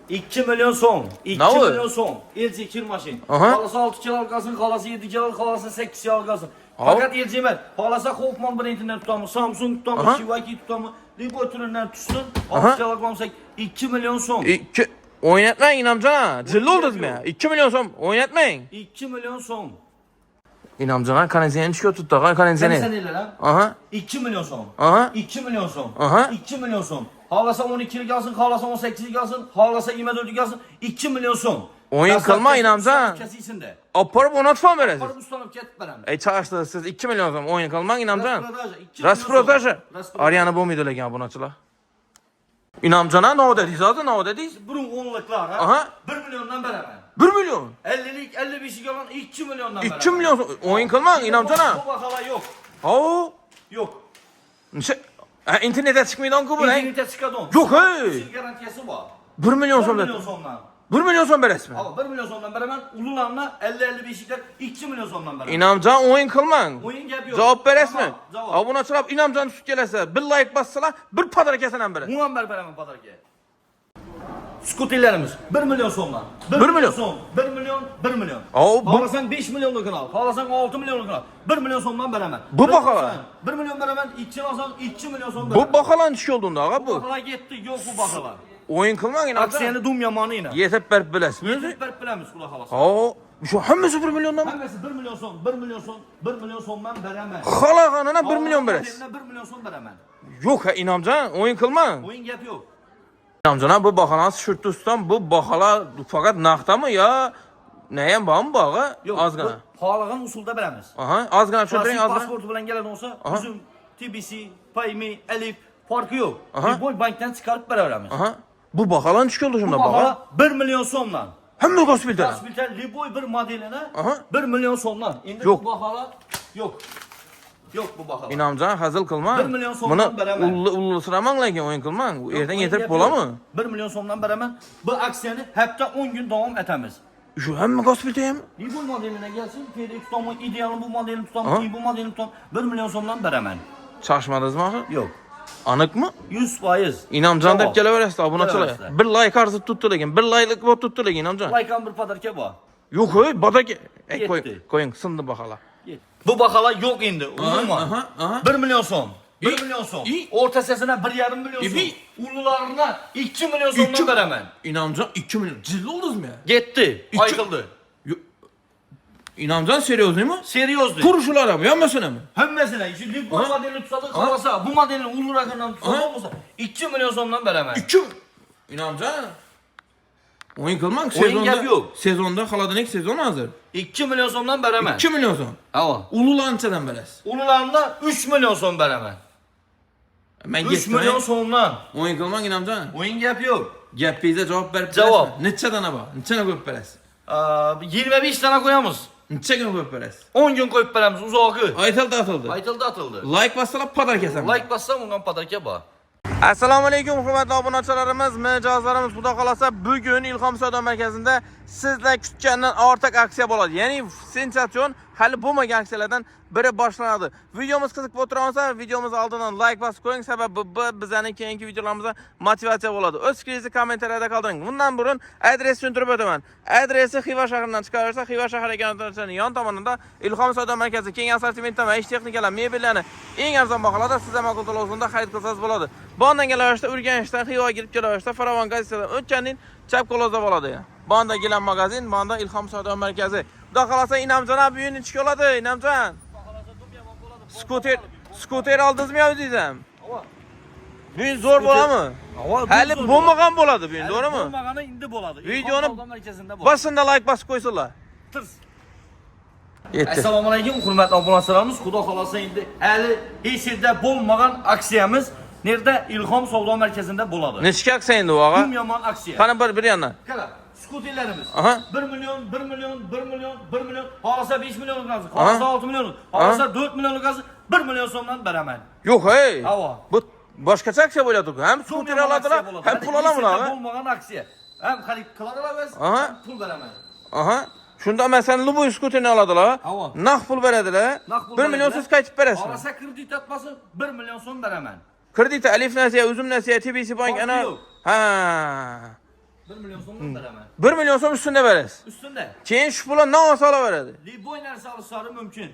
2 milyon son. 2 Ne o? milyon son. Elçi kir maşin. Aha. Halası 6 kilo algasın, halası 7 kilo algasın, halası 8 kilo algasın. Aha. Fakat elçi emas. Halasa Hoffman brendinden tutamı, Samsung tutamı, Aha. Shivaki tutamı, Libo türünden tutsun. Aha. 6 kilo algamsak 2 milyon son. 2 oynatmayın İnamcan. Cilli oldunuz mu ya? 2 milyon son oynatmayın. 2 milyon son. İnamcan kanezeni çıkıyor tuttu. Sen Kanezeni. neler ha? Aha. 2 milyon son. Aha. 2 milyon son. Aha. 2 milyon son. Halasa 12'lik alsın, halasa 18'lik alsın, halasa 24'lik alsın. 2 milyon son. Oyun kılma İnamcan. Kesilsin de. Aparıp ona tutmam veresiz. Para ustanıp ketip verem. Çağıştı siz 2 milyon son oyun kılmak İnamcan. Rasprodaja. Rasprodaja. Aryanı bu muydu lekin bunaçılar? İnamcana ne o dediniz adı ne o dediniz? Burun onluklar ha. Aha. 1 milyondan beraber. 1 milyon. 50'lik 55'lik olan 2 milyondan beraber. 2 milyon oyun kılmak İnamcana. Bu bakala yok. Oo. Yok. İnternete çıkmaydı on bu ne? İnternete çıkadon. Yok hey. Sil garantiyası var. 1 milyon 1 son milyon dedi. sondan. 1 milyon son beres mi? Ama 1 milyon sondan beraber ululanla 50-55'likler 2 milyon sondan beraber. İnamcan oyun kılmak. Oyun gap yok. Cevap beres mi? Tamam, cevap. Abuna çırap İnamcan süt gelese bir like bassalar bir padar kesenen beres. Muammer beraber padarke. Skutillerimiz 1 milyon sondan. 1 milyon. son. 1 milyon, 1 milyon. Oo, bu- Halasan 5 milyonluk al. Halasan 6 milyonluk al. 1 milyon sondan beraber. Bu bakala. 1 milyon beraber 2 alsan 2 milyon son beraber. Bu bakalan iş olduğunda ağa Bu bu. bakala gitti. Yok bu bakala. Oyun kılmak İnamcan. Aksiyeni dum yamanı yine. Yetip berp biles mi? Yetip bilemiz kula halası. Oo. Şu hemmesi 1 milyondan mı? Hemesi 1 milyon son, 1 milyon son, 1 milyon sondan beraber. Hala kanına 1 milyon beres. 1 milyon son beraber. Yok ha İnamcan oyun kılmak. Oyun gap yok. İnamcana bu bakalan şırtı ustam bu bakala fakat nakta mı ya? Neyen bağ mı bağı? Yok. Az gana. Halagan usulda beremiz. Aha az gana çöldürün Klasik az gana. pasportu bilen gelen olsa Aha. bizim TBC, Payme, Elif farkı yok. Aha. Bir boy banktan çıkarıp beremiz. Aha. Bu bakalan çıkıyor Bu şimdi baka. bakala 1 milyon sondan. Hem de gospelden. Gaspilten Liboy bir modeline Aha. 1 milyon sondan. İndi Yok. bu bakala yok. Yok bu bakala. İnamcan hazıl kılma. 1 milyon sondan beraber. Ullu sıraman lakin oyun kılma. Erden Oyun getirip gap bola yok. mı? 1 milyon sondan beraber bu aksiyonu hepta 10 gün devam etemiz. Şu hem mi gospelden mi? Liboy modeline gelsin, Feri tutamı, idealı bu modelini Aha. tutamı, iyi bu modelini tutamı 1 milyon sondan beraber. Çarşmadınız mı ahı? Yok. Anık mı? 100%. İnamcan Tamam. dep geleveres da buna Geleveres çalay. de. Bir like arzı tuttu lakin. Bir like'lık bot tuttu lakin İnamcan. Laykan bir padarke bu. Yok hey badak. Ey koyun. Yetti. Koyun sındı bakala. Bu bakala yok indi. Uzun mu? aha. 1 milyon son. 1 İyi, milyon son. iyi. Orta sesine 1,5 milyon son. İyi. Ulularına 2 milyon sondan beraber. İnamcan 2 milyon. Cilli oldunuz mu ya? Gitti. İki- Aykıldı. İnamcan seriyoz değil mi? Seriyozdu. Kuruşular mı? Yanmasına mı? Hemmesine. Şimdi bu Aha. modelini tutsadık kalasa. Bu modelini ulularından Aha. tutsadık olsa 2 milyon sondan beraber. 2 İnamcan. Oyun kılmak Oyun sezonda. gap yok. Sezonda haladın ilk sezon hazır. 2 milyon sondan beraber. 2 milyon son. Ama. Ulu lançadan beres. Ulularında 3 milyon son beraber. Ben 3 geçtim. milyon sondan. Oyun kılmak İnamcan. Oyun gap yok. Gap bize cevap verip Cevap. Neçe dana ba? Neçe ne koyup beres? 25 tane koyamız. Neçe gün koyup beres? 10 gün koyup veremiz uzağı. Aytıldı atıldı. Aytıldı atıldı. Like bassalar padar kesem. Like bassam ondan padarke ba. Assalomu alaykum hurmatli obunachilarimiz, mijozlarimiz. Xudo xolasa bugun Ilhom savdo markazida sizlar kutgandan ortiq aksiya bo'ladi. Ya'ni sensatsion hali bo'lmagan aksiyalardan biri boshlanadi. Videomiz qiziq bo'lib tursa, videomizni oldidan like bosib qo'ying, sababi bu bizning keyingi videolarimizga motivatsiya bo'ladi. O'z fikringizni kommentariyada qoldiring. Bundan burun adres tushuntirib o'taman. Adresi Xiva shahridan chiqaversa, Xiva shahar ekanligining yon tomonida Ilhom savdo markazi keng assortimentda va ish texnikalar, mebellarni eng arzon baholarda sizga ma'qul to'lovda xarid qilsangiz bo'ladi. Bondan kelaverishda Urganchdan Xiva kirib kelaverishda Faravon gazetadan o'tganning chap qo'lida bo'ladi. Bonda gilam magazin, bonda Ilhom savdo markazi. Xudo xolasa Inamjon abi uyini ichga oladi, Inamjon. Skuter oldingizmi o'zingiz ham? Bugun zo'r bo'ladimi? Hali bo'lmagan bo'ladi bugun, to'g'rimi? Bo'lmagani endi bo'ladi. Videoni markazida bo'ladi. bosinda like bosib qo'ysinlar. Tirs. Yetti. Assalomu alaykum hurmatli obunachilarimiz. Xudo xolasa endi hali hech yerda bo'lmagan aksiyamiz nerda Ilhom savdo markazida bo'ladi. Nechta aksiya endi u og'a? Eng yomon aksiya. Qani bir yandan. Qara, skuterlarimiz. Aha. 1 milyon, 1 milyon, 1 milyon, 1 milyon, xolasa 5 milyonlik olsin, xolasa 6 milyonlik, xolasa 4 milyonlik olsin, 1 milyon so'mdan beraman. Yo'q, hey. Havo. Bu boshqacha aksiya bo'ladi-ku. Ham skuter oladilar, ham pul olamizlar. Bo'lmagan aksiya. Ham xarid qiladilar biz, Aha. ham pul beraman. Aha. Shunda masalan Luboy skuterni oladilar. Havo. Naq pul beradilar. 1 million siz qaytib berasiz. Xolasa kredit atmasa 1 milyon so'm beraman. Kredit Alif nasiya, Uzum nasiya, TBC bank Farqi ana. yo'q. Ha. 1 milyon so'mdan beraman. 1 milyon so'm ustunda berasiz. Üstünde. Keyin shu pulni navas olaveradi. Liboy narsa alishlari mumkin.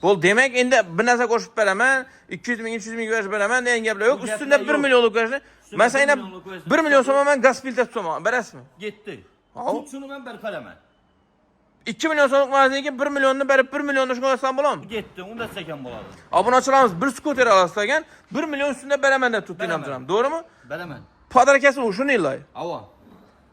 Bu demek endi bir narsa qo'shib beraman, 200 ming, 300 ming berib beraman degan gaplar yo'q. Bu gaplar Ustunda 1 yo'q. millionlik berishni. Ustunda Masalan, 1 millionlik berishni. 1 milyon so'm men gaz filtr tutaman. Berasizmi? Gitti. Al. Tut şunu ben berib beraman. 2 milyon so'mlik magazinga 1 milyonni berib 1 milyonni shunga olsam bo'ladimi? Gitti. Unda sekan bo'ladi. Obunachilarimiz bir skuter olasiz ekan, 1 milyon ustunda beraman deb tutdi Beraman. namjiram. To'g'rimi? Beraman. Podarkasi u shuni ilay. Ava.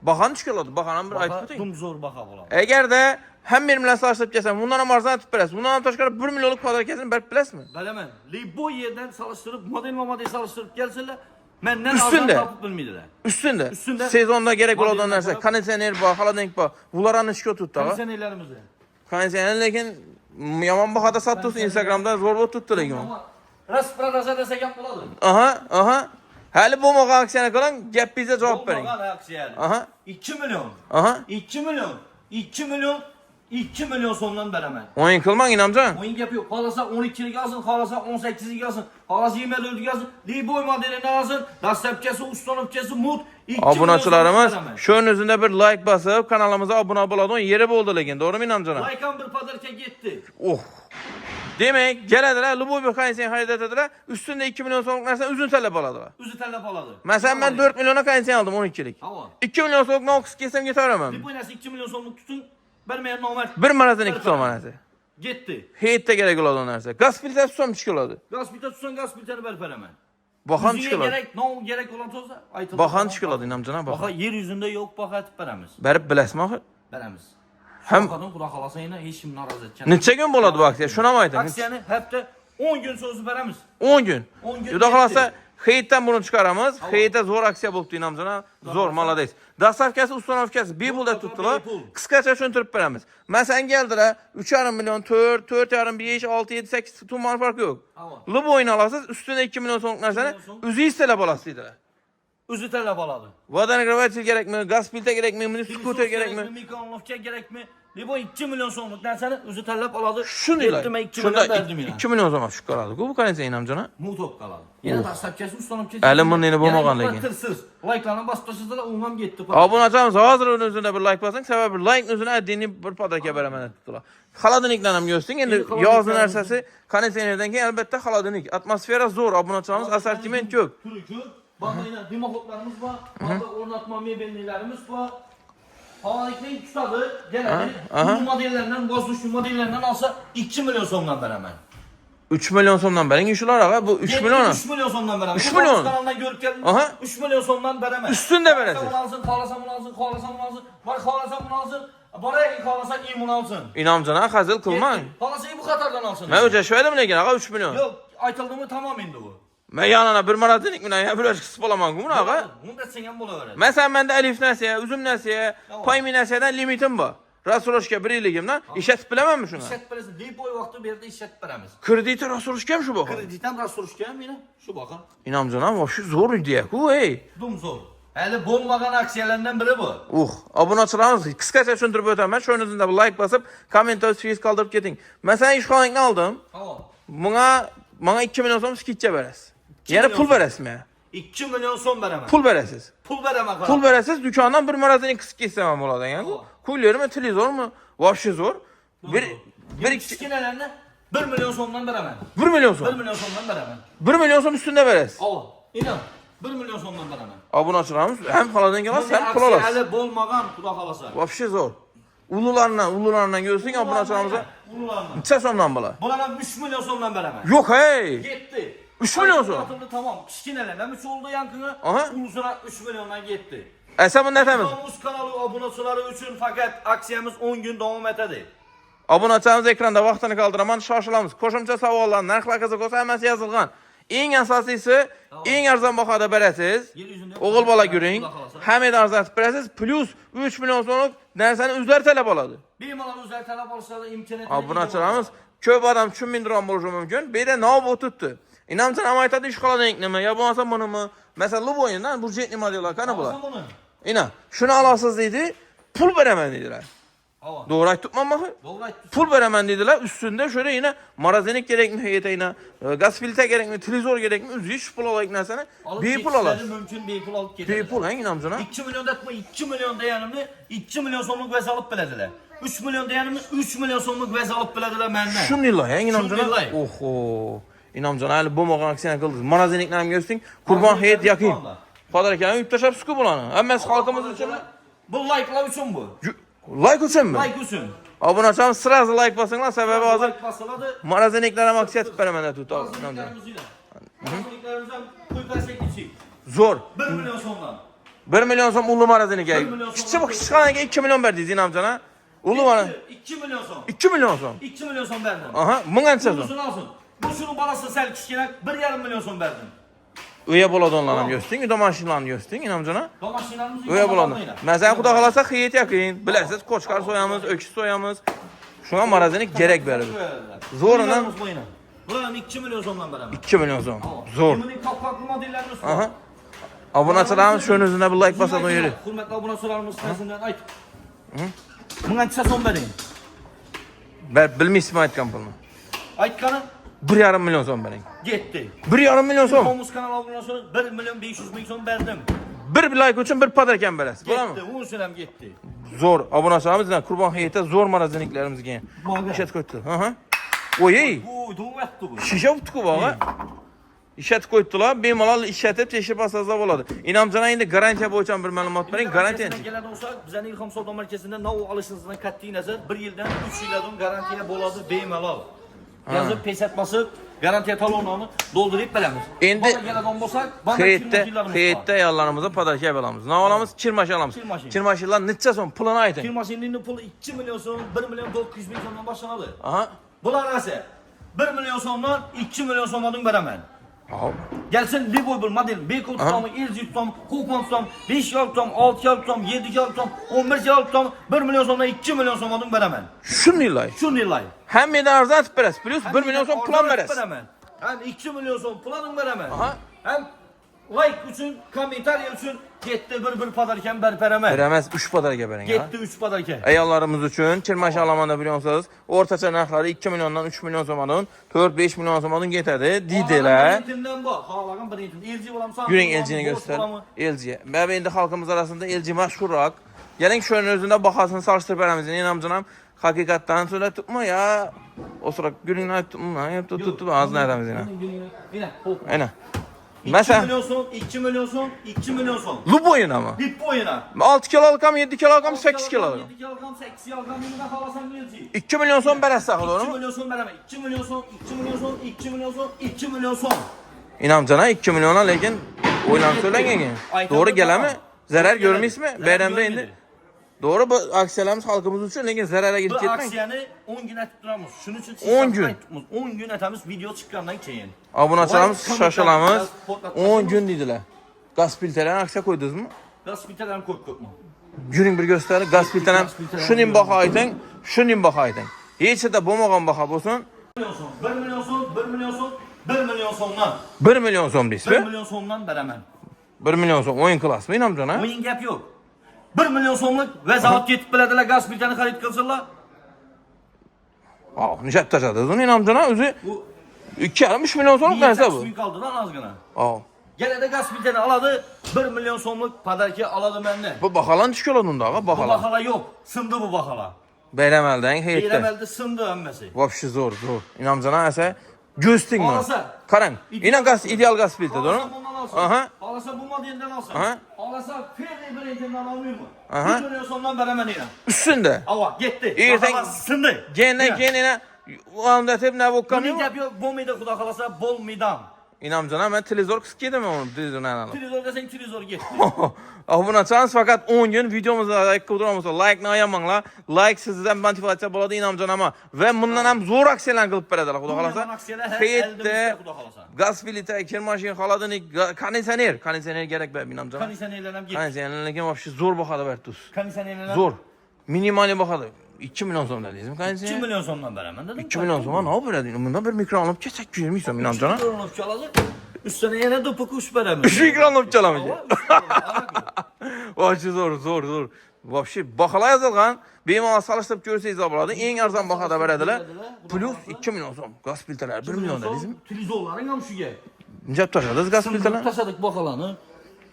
Bahani chiqiladi, bahani bir aytib Baha o'ting. dum zo'r baha bo'ladi. Agarda ham men bilan solishtirib kelsam, bundan ham arzon tutib berasiz. Bundan ham tashqari 1 millionlik podarkasini berib bilasizmi? Beraman. Liboy yerdan solishtirib, model solishtirib kelsalar, mendan Üstünde. arzon topib bilmaydilar. Ustunda. Ustunda. Sezonda kerak bo'ladigan Modellar narsa, qarab. konditsioner bor, xolodilnik bor. Bularni ishga tutdi, ha? Pensionerlarimizni. Konditsioner lekin yomon bahada sotdi Instagramda zo'r bo'lib tutdi lekin. Raspradaza desek ham bo'ladi. Aha. Hali bo'lmagan aksiyani qiling, gapingizga javob bering. Bo'lmagan aksiyani. Aha. 2 milyon. Aha. 2 milyon. 2 milyon. 2 milyon so'mdan beraman. O'yin qilmang, inamjon. O'yin gap yo'q. Xolasa 12lik olsin, xolasa 18lik olsin, xolasa 24lik olsin, Liboy modelini olsin, dastlabkasi, ustonovkasi mut 2 Obunachilarimiz sho'ning o'zida bir like bosib, kanalimizga obuna bo'ladigan yeri bo'ldi lekin, to'g'rimi inamjon? Laykan bir padarka ketdi. Demek keladilar, Luboy bir konditsioner xarid etadilar, ustunda 2 milyon so'mlik narsani uzun tanlab oladilar. O'zi tanlab oladi. Masalan, men 4 milyona konditsioner oldim 12lik. Havo. 2 milyon so'mlik noqis kelsam ketaveraman. Liboy narsa 2 milyon so'mlik tutun, bermayan nomard. Bir marazdan 2 so'm narsa. Getdi. Heytda kerak bo'ladigan narsa. Gaz filtri tutsam chiqiladi. Gaz bitta tutsan, gaz bitani berib beraman. Bahan O'ziga chiqiladi. kerak, nom kerak olan bo'lsa, aytib. Bahan chiqiladi, inamjon, Baha baha. yer yuzida yo'q, baha aytib beramiz. Berib bilasizmi axir? Beramiz. Ham Xodin xudo xolasa yana hech kim norozi etgan. necha kun bo'ladi bu aksiya? Shuni ham ayting. Aksiyani hafta 10 gün so'zib beramiz. 10 gün. 10 gün Xudo xolasa ketdi. heytdan buni chiqaramiz. Heytda zo'r aksiya bo'libdi, inamjon. Zo'r, молодец. Dastavkasi, ustonovkasi bepul deb tutdilar. Bepul. Qisqacha tushuntirib beramiz. Masalan, keldilar 3,5 milyon, 4, 4,5, 5, 6, 7, 8 tuman farqi yo'q. Havo. Luboyni olasiz, ustida 2 milyon so'mlik narsani milyon so'm. o'zingiz talab olasiz dedilar. O'zi tanlab oladi. Vodonagrevatel kerakmi, gaz filtr kerakmi, mini skuter kerakmi? Mikronovka kerakmi? Liboy 2 milyon so'mlik narsani o'zi tanlab oladi. Shunday. Yetdimi 2 milyon berdim yana. 2 milyon so'm shu qoladi. Bu qancha inamjona? Mutop qoladi. Yana dastlabkasi ustonovka. Alyuminiy bo'lmagan lekin. Tirsiz. Like'larni bosib tashladilar, u ham ketdi. Obunachimiz hozir o'zini o'zida bir like bosing, sababi like o'zini addiniy bir podarka beraman dedilar. Xolodilnikdan ham yo'sting. Endi yoz narsasi konditsionerdan keyin albatta xolodilnik. Atmosfera zo'r, obunachimiz assortiment ko'p. Turi ko'p. Bag'ayna dimoqotlarimiz bor, bag'da o'rnatma mebelliklarimiz bor. Havolikning tutadi, keladi. Bu modellardan, bozuvchi modellardan olsa 2 milyon so'mdan beraman. 3 milyon so'mdan bering shular ag'a, bu 3 milyon. 3 milyon so'mdan beraman. 3 milyon. Kanaldan ko'rib keldim. Aha. 3 milyon so'mdan beraman. Ustunda berasiz. Xolasam olsin. Var xolasam olsin. Boray xolasam imun olsin. Inamjona hazil qilmang. Xolasam bu qatordan olsin. Men o'chashmadim lekin ag'a 3 milyon. Yo'q, aytildimi tamom endi bu. Men yanına bir maraznik bilan ya bir qisib olaman-ku buni ag'a. Unda sen ham bo'laveradi. Masalan, menda alif nasiya, uzum nasiya, paymi nasiyadan limitim bor. Rasroshka 1 yilligimdan ishlatib bilamanmi shuni? İşlet berasiz. Liboy vaqti bu yerda ishlatib beramiz. Krediti rasroshka ham shu boqa. Kreditan rastroshka ham meni shu boqa. Inamjona, shu zo'r idea-ku, ey. Dum zo'r. Hali bo'lmagan aksiyalardan biri bu. Obunachilarimiz qisqacha tushuntirib o'taman. Sho'ning o'zida bir like bosib, kommentar fiz qoldirib keting. Masalan, ishxonangni oldim. Havo. Menga 2 milyon so'm skitcha berasiz. Yana pul berasizmi? 2 milyon so'm beraman. Pul berasiz. Pul beraman. Pul berasiz, do'kondan bir marazini qisib kelsam ham bo'ladi ekan. Qo'ylarmi, televizormi? Voshchi zo'r. Bir kichkinalarni 1 milyon so'mdan beraman. 1 milyon 1 so'm. milyon so'mdan beraman. 1 milyon so'm ustunda berasiz. Havo. Inom 1 milyon so'mdan beraman. Obunachilarimiz ham xoladan kelasiz, ham pul olasiz. Hali bo'lmagan, xudo xolasa. Voshchi zo'r. Ululardan görsün obunachilarimizga. Ululardan. Necha so'mdan bo'ladi? Bularga 3 milyon so'mdan beraman. Yo'q, hey. Ketdi. 3 milyon so'm. Tamam. Kichkinalardan bir oldu yankını. Ulusuna 3 milyondan gitti. Esa bunda aytamiz. Biz kanalı abunachilari uchun faqat aksiyamiz 10 gün davom etadi. Obunachimiz ekranda vaqtini qoldiraman, shoshilamiz. Qo'shimcha savollar, narxlar qiziqsa hammasi yozilgan. Eng asosiysi, eng arzon bahada berasiz. O'g'il bola ko'ring. Hamma arzon berasiz, plus 3 milyon so'mlik narsani o'zlari talab oladi. Bemalol o'zlari talab olishadi, imkoniyat. Obunachilarimiz ko'p odam tushunmaydigan bo'lishi mumkin. Bu yerda nov o'tibdi. Inamjon ham aytadi, ish qoladigan nima, yo bo'lmasa bunimi. Masalan, Luboydan budjetli modellar qani bular? Ina, shuni olasiz deydi, pul beraman deydilar. Hava. Doğru aytdıqman baxı? Doğru aytdın. Pul veremem dediler. Üstünde şöyle yine marazenik gerekmi heyete yine gaz filtre gerekmi, televizor gerekmi, üzü iş pul alayım nesene. Bir pul alar. Mümkün bir pul alıp getirdiler. Bir pul hangi namcına? 2 milyon etme 2 milyon dayanımlı 2 milyon sonluk vəz alıp belediler. 3 milyon dayanımlı 3 milyon sonluk vəz alıp belediler məndən. Şun lillahi hangi namcına? lillahi. Oho. İnamcan hali bu mağan aksiyona kıldınız. Marazeniklerini göstersin. Kurban heyet yakayım. Padar kelam yüptaşap sıkı bulanı. Hem halkımız için mi? Bu like'lar üçün bu. Like için mi? Like üçün. Abone açalım sırası like basınlar sebebi hazır. Like basıladı. Marazeniklerine maksiyet veremende tut. İnamcan. Marazeniklerinden kuyuka çekilçi. Zor. 1 milyon sondan. 1 milyon son ulu marazenik Bir gel. milyon Küçük bu küçük hangi 2 milyon verdiyiz inamcana. Ulu mara. 2 milyon son. 2 milyon son. 2 milyon son verdim. Aha, bunun en sezon. Bunusunu alsın. Bu şunun balası sel kişiler 1,5 milyon son verdim. Üye buladonlarını gösterin, üde maşinlarını gösterin inamcana. Domaşinlerimizi Üye buladon. Mesela kuda kalasa hiyet yakın. Bilirsiniz koçkar soyamız, öküz soyamız. Şuna marazenik gerek verir. Zorundan Buranın 2 milyon sondan veremem. 2 milyon son. Zor. Bunun kapaklı modellerimiz var. Aha. Abone açılarımız şunun üzerine bir like basalım yürü. Hürmetli abone sorarımız sesinden ayt. Buna kısa son vereyim. Ben bilmişim aytkan bunu. Aytkanı 1,5 milyon son verin. gitti. 1,5 milyon son. Komuz kanal abone sonra 1 milyon 500 bin son verdim. Bir like için bir padarken beres. Bula mı? Gitti. Onun sürem gitti. Zor. Abone açılarımız kurban heyete zor marazeniklerimiz giyin. Maga. İşet koydu. Aha. Oy. Bu doğum yaptı bu. Şişe utku bağa. İşet koydular. Bemalal işletip teşrif asasda boladı. İnamcana indi garantiya boyunca bir məlumat verin. Garantiya. Gelen olsa bizden İlham Savdo Merkezi'nde nav alışınızdan katli nazar 1 yıldan 3 yıldan garantiya boladı bemalal. Yazıp pes etmesi garantiya talonlarını doldurup belemiz. Endi Bana gelen olmasak bana Heyette yallarımıza padarkaya belamız. Ne alamız? Kirmaş alamız. Kirmaşın. Kirmaşırlar neçə son pulunu aytın. Firmasının pulu 2 milyon son 1 milyon 900 bin sondan başlanadı. Aha. Bunlar neyse 1 milyon sondan 2 milyon sondan veremem. Aha. Gelsin Liverpool model, Beko tutamı, LG tutamı, Kupon tutamı, 5 yıl tutamı, 6 yıl tutamı, 7 yıl tutamı, 11 yıl tutamı, 1 milyon sondan 2 milyon sondan veremem. Şun nilay. Şu nilay. Hem de arzan beres. Plus 1 milyon son plan beres. Hem 2 milyon son planın veremem. Aha. Hem like için, komentar için gitti bir padarken berperemem. Veremez 3 padar geberin ya. Gitti 3 padarken. Ayallarımız üçün kirmaş alamanda biliyorsunuz. Ortaça narxları 2 milyondan 3 milyon somadın, 4-5 milyon somadın getirdi. Dideler. Birincinden bu. Havalan birincinden. LG olam sağ. Günün LG'ni göster. LG. Ben indi halkımız arasında LG məşhuraq. Gəlin şöyle özündə baxasını sarışdırıb verəmizin. İnamcınam. Hakikattan söyle tutma ya. O sıra günün tutma. Hep tuttu ağzına edəmiz yine. Yine. Hop. Aynen. 2 Mesela milyon son, 2 milyon son, 2 milyon son. lu boyuna mı? Bir boyuna. 6 kilo alqam, 7 kilo alqam, 8 kilo alqam. 7 kilo alqam, 8 kilo alqam, yine havasan geləcək. 2 milyon son beres saxı doğru 2 mu? milyon son veremem. 2 milyon son, 2 milyon son, 2 milyon son, 2 milyon son. İnamcana 2 milyona lekin oylan söyləngən. Doğru gələmi? Zərər görmüş mü? Bəyəndə indi. Doğru bu aksiyalarımız halkımız üçün lekin zərərə Bu gidib getmək. aksiyanı 10 gün etdirəmiz. Şunun üçün 10 gün. 10 gün etəmiz video çıxandan keyin. Abonaçılarımız şaşalamız 10 gün dedilər. Qaz filtrələrini aksiya koydunuz mu? Biraz bitələrim korkutma. Günün bir göstərir qaz filtrələn şunun baxaydın, şunun baxaydın. Heç də bomağan baxa bolsun. 1 milyon son, 1 milyon son, 1 milyon son, 1 milyon sondan. 1 milyon son 1 bispi. milyon sondan veremem. 1 milyon son oyun klas mı inamcana? Oyun gap yok. 1 milyon sonluk vəzalat getib belədilər qaz biltəni xarid qılsınlar. Aa, nişət taşadınız inamcana özü Bu 2,5 milyon sonluq nəsə bu? suyu kaldı lan azgına. Aa. Gələ də qaz biltəni aladı, 1 milyon sonluk padarki aladı məndən. Bu baxalan düşküladın da, Bu baxalan. baxala yok, sındı bu baxala. Beyləməldən heyətdə. Eyləməldə sındı əmməsi. Vapşı zor. Inamcana əsə göstərin mən. Alasa. Karan. İnan qaz ideal qaz filtr doğru? Alasa bundan alsın. Aha. Alasa bu modelden alsın. Aha. Alasa Ferdi brendinden almıyor mu? Aha. 1 milyon sondan veremem yine. Üstündə. Ava gitti. İrten Baxala sındı. genə o anda tep nə vokamıyor? Bunun yapıyor, bol meyde kuda kalasa bol midam. İnamcana mən televizor qıs gedim onu televizorla alalım. Trizor desen trizor gitti. Buna chans fakat 10 gün videomuzda like qıldıramızsa like nə yamanla like sizdən motivasiya boladı inamcanama və bundan həm zor aksiyalar qılıb verədilər xuda qalasa. Heyətdə qaz filtre, kirmaşin, xaladını, kondisioner gerek be inamcana. Kaniseneylenem gitti. Kondisionerlərin vəbşi zor baxadı vertus. Kaniseneylenem. Zor. Minimali baxadı. 2 milyon son dediniz mi 2 kondisioner? milyon sondan veremem dedim. 2 milyon son nə yapır? Bundan bir mikro alıp keçək girmişsən inamcana. Mikrofonov çaladı. Üstüne yine de pukuş veremem. 3 mikro alıp çalamayacaq. Vay zor. Vobşi bahalar yazılgan. Bemalol salishtirib ko'rsangiz bo'ladi. Eng arzon bahada beradilar. Plus 2 million so'm. Gaz filtrlari 1 million dedingizmi? Televizorlaring ham shuga. Necha tashladingiz gaz filtrlarini? Tashadik bahalarni.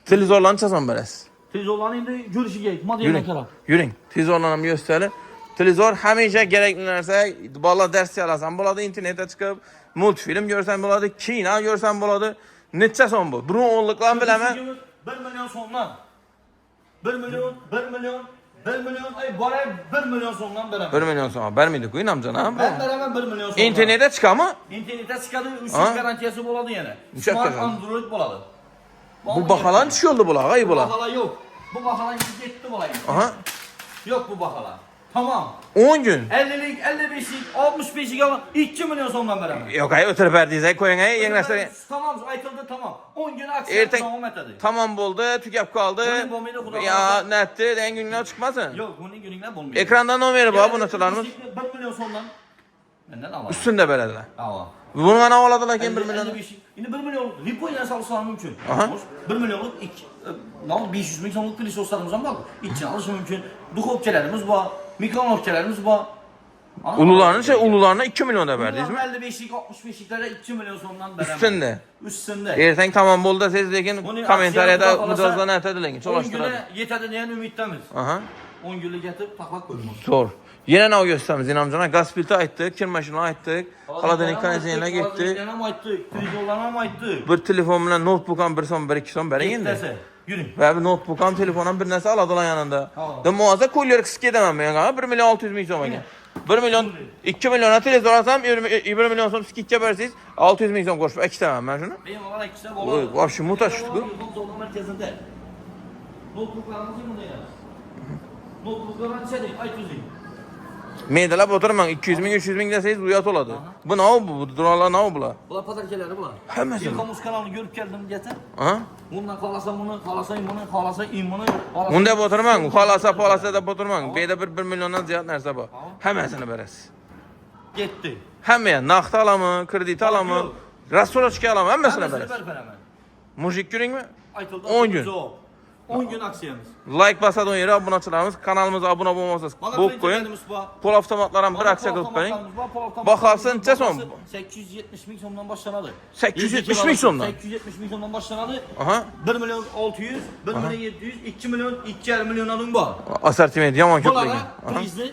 Televizorlarni nechadan berasiz? Televizorlarni endi ko'rishiga, modelga qarab. Yuring. Televizorlarni ham gösterli. Televizor hamisha kerakli narsa. Bola dars chalasan bo'ladi, internetga chiqib, multfilm ko'rsan bo'ladi, kino ko'rsan bo'ladi. Necha so'm bu? Burun o'nliqlarni bilaman. 1 million so'mdan. 1 million, 1 million, 1 million, ay boray 1 million so'mdan beraman. 1 million so'm bermaydi-ku inamjon ham. Ben beraman 1 million so'mdan. İnternetga chiqadimi? İnternetga chiqadi, 3 yil garantiyasi bo'ladi yana. Smart Android bo'ladi. Bu bahalar tush yo'lda bo'ladi, ay Bu bo'ladi. bahalar yo'q. Bu bahalar ketdi bo'ladi. Aha. Yok bu bahalar. Tamam. 10 gün. 50'lik, 55'lik, 65'lik ama 2 milyon so'mdan beraman. Yok ay o'tirib berdingiz, ay qo'ying ay, yangi narsa. Tamam, aytıldı tamam. 10 gün aksiyon devam etadi. Tamam bo'ldi, tugab qoldi. Buning bo'lmaydi, xudo Ya, netdi, degan kunlar chiqmasin. Yo'q, buning güninglar bo'lmaydi. Ekranda nomeri bor bu narsalarimiz. 1 milyon so'mdan mendan oladi. Ustunda beradilar. Tamam. Buni mana oladilar keyin 1 million. Endi 1 milyon lipoyla salsa mümkün. Aha. 1 milyonluk 500 bin so'mlik plisoslarımız var. İçine alışı mümkün. Duhovkelerimiz var, mikronovkelerimiz var. Ulularını 2 milyon da verdinizmi? 55'lik, 65'liklere 2 milyon so'mdan beraman. Üstünde. Üstünde. Ertang tamam bo'ldi siz lekin kommentariyada mijozdan aytadi lekin 10 çolaştıradi. güne yetadi degan umiddamiz. Aha. 10 günlük getirib taqlab qo'yamiz. Zo'r. Yana nima gösteramiz inamjona? Gaz filtri aytdik, kir mashina aytdik, xolodilnik konditsionerlar ketdi. Yana aytdik, televizorlarni ham aytdik. Bir telefon bilan notebook ham 1 so'm, 1-2 so'm bering endi. Yuring. Va bir notebook ham telefon ham bir narsa oladilar yanında. Demoza ko'lyer qisib ketaman men ha 1 million 600 ming so'm ekan. 1 million 2 million televizor olsam 1 million so'm skitga bersangiz 600 ming so'm qo'shib ikkitaman men shuni. Bemalol ikkita bo'ladi. Вообще mutash bu. Markazida. Notebooklarimiz bunda yana. Notebooklar qanchalik aytdingiz? Mendalar o'tirman 200 ming 300 ming desangiz uyat oladi. Bu nima bu? Dronlar nima bular? Bular padarkalari bular. Hammasi. Ilhomus kanalini ko'rib keldim getir. Ha? Bundan xohlasam buni, xohlasang buni, xohlasang imuni. Bunda o'tirman, xolasa deb o'tirman. Bu yerda 1 milliondan ziyod narsa bor. Hammasini berasiz. Ketdi. Hamma naqd olaman, kredit olaman, rassorochka olaman, hammasini berasiz. Mujik ko'ringmi? Aytildi. 10 gün. 10 gün aksiyamiz. Like basadan yeri obunachilarimiz, kanalimizga obuna bo'lmasangiz qo'yib qo'ying. Pul avtomatlar ham bir aksiya qilib bering. Bahosi necha so'm? 870 ming so'mdan boshlanadi. 870 ming so'mdan. 870 ming so'mdan boshlanadi. Aha. 1 milyon 600, 1 milyon 700, 2 milyon, 2,5 milyon alın bor. Assortiment yomon ko'p lekin. Bulara prizni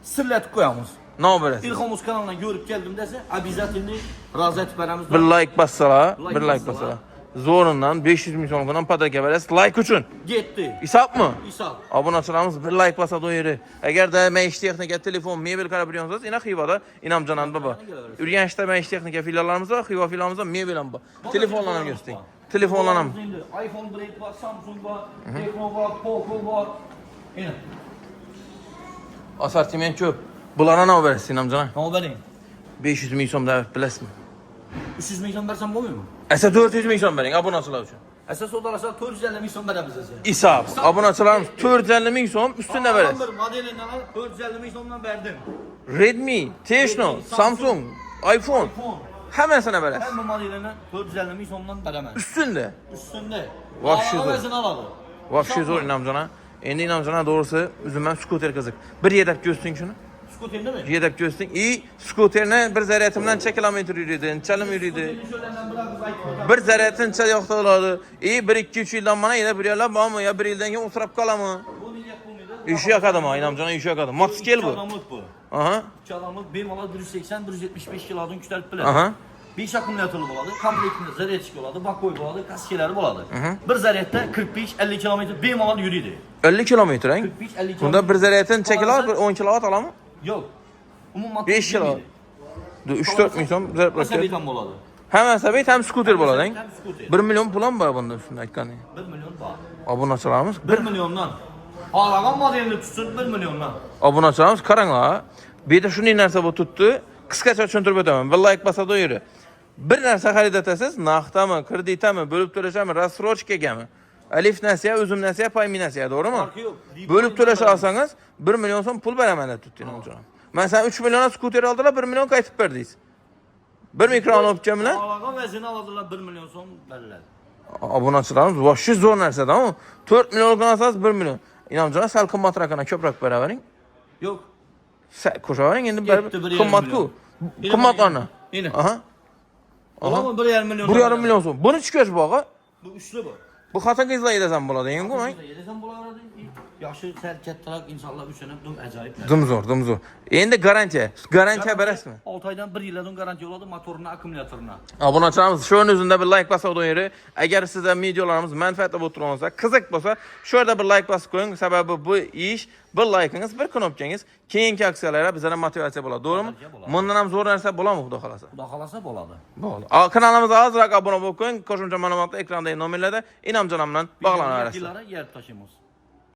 sirlatib qo'yamiz. Nima berasiz? Ilhomus kanalidan ko'rib keldim desa, обязательно razı etib beramiz. Bir like bassalar, bir like bassalar. Zo'rindan 500 ming so'mdan podarka berasiz like uchun. Getdi. Hisobmi? Hisob. Obunachilarimiz bir like basadi o yeri. Agarda maishiy texnika, telefon, mebel qarab yursangiz, ina Xivada Inamjon baba. Urganchda maishiy texnika filiallarimiz bor, Xiva filialimiz bor, mebel ham bor. Telefonlarni ham ko'rsatdik. Telefonlar ham. iPhone Blade bor, Samsung bor, Tecno bor, Poco bor. Ina. Assortiment ko'p. Bularga nima berasiz Inamjon? Nima bering? 500 ming so'm deb bilasizmi? 300 ming so'm bersam bo'lmaymi? Esa 400 ming so'm bering obunachilar uchun. Asas odalarsa 450 ming so'm beramiz size. Hisob. Obunachilarimiz 450 ming so'm ustunda berasiz. Bir modelinden al 450 ming so'mdan berdim. Redmi, Tecno, Samsung, iPhone hammasini berasiz. Hamma modelinden 450 ming so'mdan beraman. Ustunda. Üstünde. Vahşi zo'r. Ağzını aladı. Vahşi zo'r Inamjona. Endi Inamjona doğrusu üzümden skuter qiziq. Bir yedab ko'rsting shuni. Skuter değil mi? Yedab ko'rsting. Skuterni bir zaryadimdan necha kilometr yuriydi, nechalim yuriydi. Bir zaryadni necha yoqda bo'ladi. 1-2-3 yildan mana yana bir yillar bormi, yo bir yildan keyin o'tirib qolammi? Bu niyet bulmaydı. Ishi yoqadimi Inamjona, ishi yoqadi. Motosiklet bu. Adamlık bu. Aha. 3 adamlık benim ala 180-175 kilodan küçültüp bilen. Aha. 5 akümülatörlü boladı, komplektinde zaryatçık boladı, bakboy boladı, kaskeleri boladı. Bir zaryatda 45-50 kilometre benim ala yürüydü. 50 kilometr, hein? 45-50 kilometre. Bunda bir zaryadni necha kilovat, 10 kilovat olamı? Yok. Umum 5 kilovat. 3-4 ming so'm zarb qilib. Asabitan boladı. Hem asabiyt hem skuter bo'ladi, hein? Hem skuter. 1 million pul ham bor bunda shunday aytgani. 1 milyon var. Obunachilarimiz 1 milyondan. Ağlagan modelini tutsun 1 milyondan. obunachilarimiz qaranglar. Bu yerda shunday narsa bu tutdi. Qisqacha tushuntirib o'taman. Bir like basadi o yeri. Bir narsa xarid etasiz, naqdami, kreditami, bo'lib to'lashami, rassrochkagami? Alif nasiya, uzum nasiya, paymi nasiya, to'g'rimi? Farkı yok. Bo'lib to'lasha olsangiz 1 million so'm pul beraman deb tutding o'zim. Men sen 3 milliona skuter oldilar, 1 million qaytib berdingiz. Bir mikron olib kelmlar. Ağlagan vezini aladılar 1 milyon son verirler. Obunachilarimiz voshshi zo'r narsa-da, 4 millionga olsangiz 1 million. İnamcana sal qimmatroqdan ko'proq beravering. Yo'q. Qo'shavering endi Yetti, bir bir yarim qimmat-ku. million. Qimmatlarni. Yine. Aha. Olamı 1,5 milyon. 1,5 million so'm. Buni chiqish bo'g'a. Bu üçlü bu. Bu xotiningizlar edasan bo'ladi, endi-ku. Yedesen bulardı. Yaşı serkettirak insanlar üçene dum acayip. Dumzor. Endi garantiya berasizmi? 6 aydan 1 yıldan garanti oladı motoruna, akkumulyatoruna. Obunachilarimiz shu o'rningizda bir like bosib qo'ying. Agar sizga videolarimiz manfaatli bo'lib tursa, qiziq bo'lsa, shu yerda bir like bosib qo'ying. Sababi bu ish bir like'ingiz, bir knopkangiz keyingi aksiyalarga bizga motivatsiya bo'ladi. To'g'rimi? Bundan ham zo'r narsa bo'ladimi, xudo xolasa? Xudo xolasa bo'ladi. Bo'ldi. Kanalimizga ozroq obuna bo'lib qo'ying. Qo'shimcha ma'lumotlar ekrandagi nomerlarda Inomjon bilan bog'lanaverasiz. Yer taşımız.